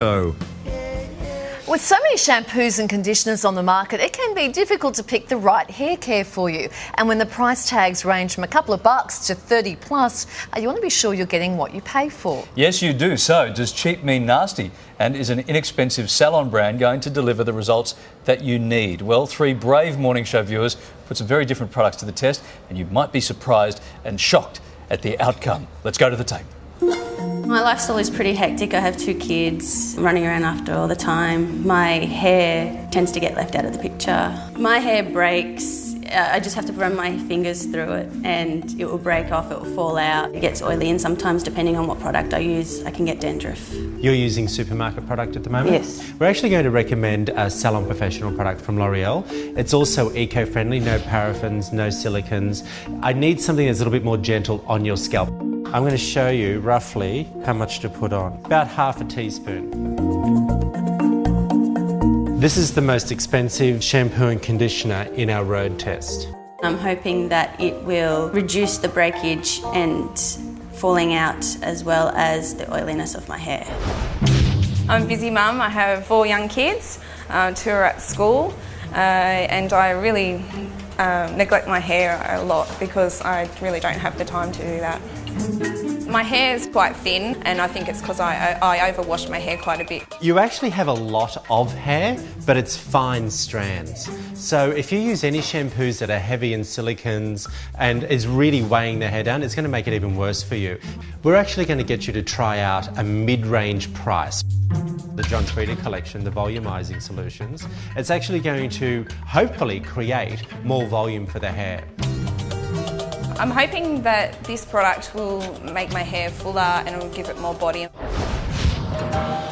Oh. With so many shampoos and conditioners on the market, it can be difficult to pick the right hair care for you. And when the price tags range from a couple of bucks to 30 plus, you want to be sure you're getting what you pay for. Yes, you do. So, does cheap mean nasty? And is an inexpensive salon brand going to deliver the results that you need? Well, 3 brave morning show viewers put some very different products to the test, and you might be surprised and shocked at the outcome. Let's go to the tape. My lifestyle is pretty hectic. I have 2 kids, running around after all the time. My hair tends to get left out of the picture. My hair breaks. I just have to run my fingers through it and it will break off, it will fall out. It gets oily and sometimes, depending on what product I use, I can get dandruff. You're using supermarket product at the moment? Yes. We're actually going to recommend a Salon Professional product from L'Oreal. It's also eco-friendly, no paraffins, no silicons. I need something that's a little bit more gentle on your scalp. I'm going to show you roughly how much to put on. About half a teaspoon. This is the most expensive shampoo and conditioner in our road test. I'm hoping that it will reduce the breakage and falling out as well as the oiliness of my hair. I'm a busy mum. I have 4 young kids, 2 are at school, and I really neglect my hair a lot because I really don't have the time to do that. My hair is quite thin, and I think it's because I overwash my hair quite a bit. You actually have a lot of hair, but it's fine strands. So if you use any shampoos that are heavy in silicons and is really weighing the hair down, it's going to make it even worse for you. We're actually going to get you to try out a mid-range price. The John Frieda collection, the volumizing solutions, it's actually going to hopefully create more volume for the hair. I'm hoping that this product will make my hair fuller and it will give it more body.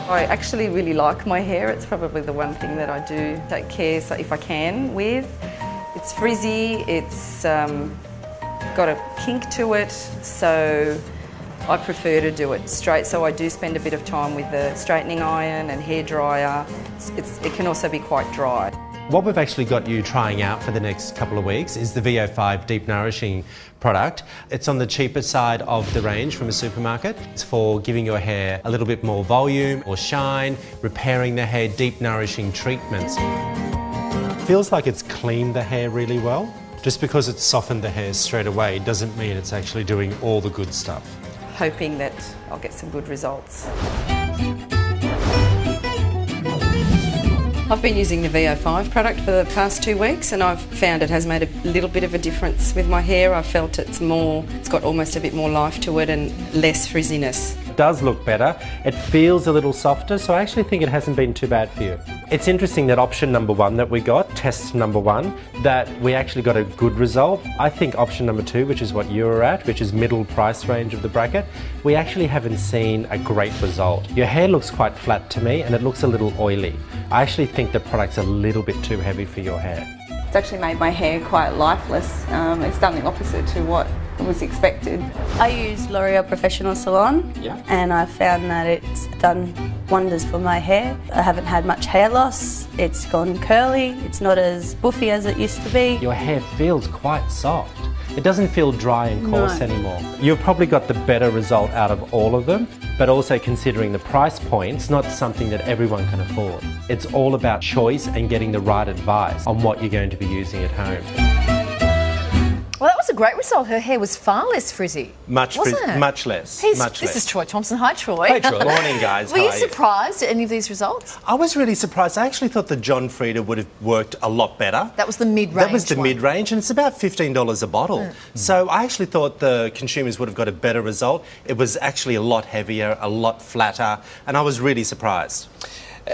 I actually really like my hair. It's probably the one thing that I do take care, so if I can, with. It's frizzy, it's got a kink to it, so I prefer to do it straight. So I do spend a bit of time with the straightening iron and hair dryer. It can also be quite dry. What we've actually got you trying out for the next couple of weeks is the VO5 Deep Nourishing product. It's on the cheaper side of the range from a supermarket. It's for giving your hair a little bit more volume or shine, repairing the hair, deep nourishing treatments. Feels like it's cleaned the hair really well. Just because it's softened the hair straight away doesn't mean it's actually doing all the good stuff. Hoping that I'll get some good results. I've been using the VO5 product for the past 2 weeks and I've found it has made a little bit of a difference with my hair. I've felt it's got almost a bit more life to it and less frizziness. It does look better. It feels a little softer, so I actually think it hasn't been too bad for you. It's interesting that option number 1 that we got, test number 1, that we actually got a good result. I think option number 2, which is what you were at, which is middle price range of the bracket, we actually haven't seen a great result. Your hair looks quite flat to me and it looks a little oily. I actually think the product's a little bit too heavy for your hair. It's actually made my hair quite lifeless. It's done the opposite to what was expected. I use L'Oreal Professional Salon and I found that it's done wonders for my hair. I haven't had much hair loss, it's gone curly, it's not as boofy as it used to be. Your hair feels quite soft. It doesn't feel dry and coarse anymore. You've probably got the better result out of all of them, but also considering the price point's not something that everyone can afford. It's all about choice and getting the right advice on what you're going to be using at home. Well, that was a great result. Her hair was far less frizzy. Much less. This is Troy Thompson. Hi, Troy. Hey, Troy. Morning, guys. Were you surprised at any of these results? I was really surprised. I actually thought the John Frieda would have worked a lot better. That was the mid-range That was the mid-range, and it's about $15 a bottle. So I actually thought the consumers would have got a better result. It was actually a lot heavier, a lot flatter, and I was really surprised.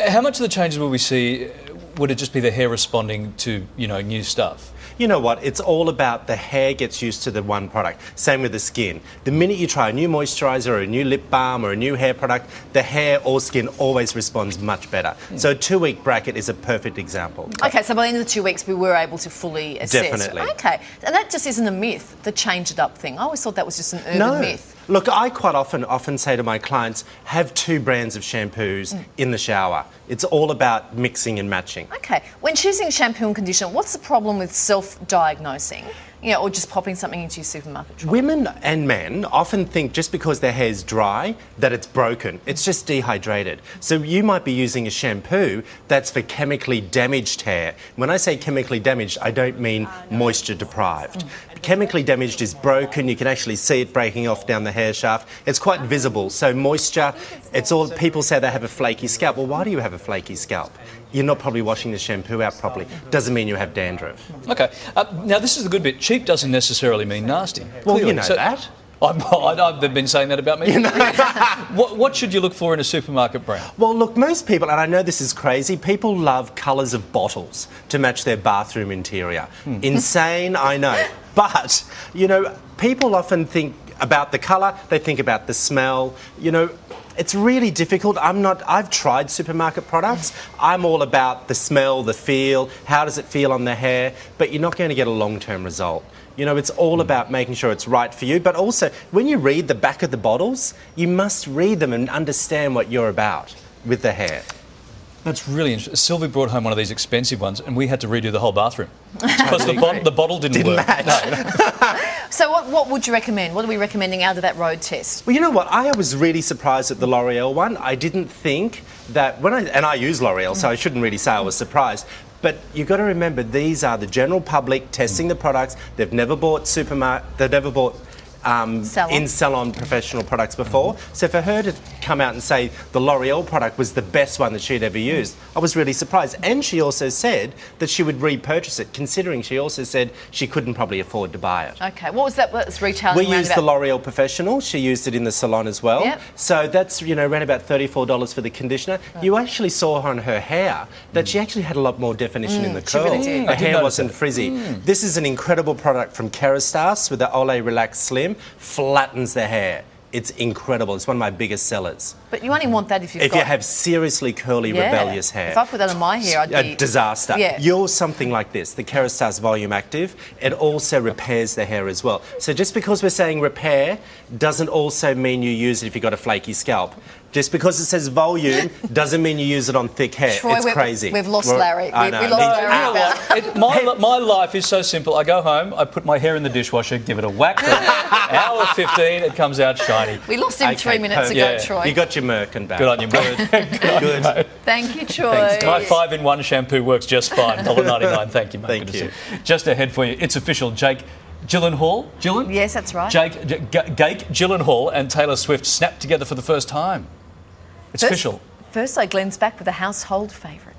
How much of the changes will we see? Would it just be the hair responding to, new stuff? You know what, it's all about the hair gets used to the one product. Same with the skin. The minute you try a new moisturiser or a new lip balm or a new hair product, the hair or skin always responds much better. So a 2-week bracket is a perfect example. Okay, so by the end of the 2 weeks we were able to fully assess. Definitely. Okay, and that just isn't a myth, the change it up thing. I always thought that was just an urban myth. Look, I quite often say to my clients, have 2 brands of shampoos in the shower. It's all about mixing and matching. Okay, when choosing shampoo and conditioner, what's the problem with self-diagnosing? or just popping something into your supermarket trolley? Women and men often think just because their hair is dry that it's broken. It's just dehydrated. So you might be using a shampoo that's for chemically damaged hair. When I say chemically damaged, I don't mean moisture deprived. Chemically damaged is broken. You can actually see it breaking off down the hair shaft. It's quite visible. So moisture, it's all, people say they have a flaky scalp. Well, why do you have a flaky scalp? You're not probably washing the shampoo out properly. Doesn't mean you have dandruff. Okay. Now, this is the good bit. Cheap doesn't necessarily mean nasty. Well, Clearly. you know that. They've been saying that about me. What should you look for in a supermarket brand? Well, look, most people, and I know this is crazy, people love colours of bottles to match their bathroom interior. Insane, I know. But, people often think about the colour, they think about the smell, It's really difficult. I've tried supermarket products. I'm all about the smell, the feel, how does it feel on the hair, but you're not going to get a long-term result. It's all about making sure it's right for you, but also when you read the back of the bottles, you must read them and understand what you're about with the hair. That's really interesting. Sylvie brought home one of these expensive ones and we had to redo the whole bathroom because the bottle didn't work. Match. So what would you recommend? What are we recommending out of that road test? Well, you know what? I was really surprised at the L'Oreal one. I didn't think that and I use L'Oreal, so I shouldn't really say I was surprised. But you've got to remember, these are the general public testing the products. They've never bought in-salon professional products before. So for her to come out and say the L'Oreal product was the best one that she'd ever used, I was really surprised. And she also said that she would repurchase it, considering she also said she couldn't probably afford to buy it. Okay, what was that? What's retailing? We used the L'Oreal Professional. She used it in the salon as well. Yep. So that's, around about $34 for the conditioner. Right. You actually saw on her hair that she actually had a lot more definition in the curls. Really did. Her hair wasn't frizzy. This is an incredible product from Kerastase with the Olay Relax Slim. Flattens the hair. It's incredible. It's one of my biggest sellers. But you only want that if you have seriously curly, rebellious hair. If I put that on my hair, I'd be... A disaster. Yeah. You're something like this, the Kerastase Volume Active. It also repairs the hair as well. So just because we're saying repair doesn't also mean you use it if you've got a flaky scalp. Just because it says volume doesn't mean you use it on thick hair. Troy, it's crazy. We've lost Larry. I know. We lost Larry. My life is so simple. I go home, I put my hair in the dishwasher, give it a whack for an hour 15, it comes out shiny. We lost him 3 minutes ago, Troy. You got your Merkin back. Good on you, mate. Good. Thank you, Troy. Thanks, my 5-in-1 shampoo works just fine. $1.99. Thank you, mate. Thank Good to you. see you. Just ahead for you, it's official. Jake Gyllenhaal. Yes, that's right. Jake Gyllenhaal and Taylor Swift snapped together for the first time. It's official. First, Glenn's back with a household favourite.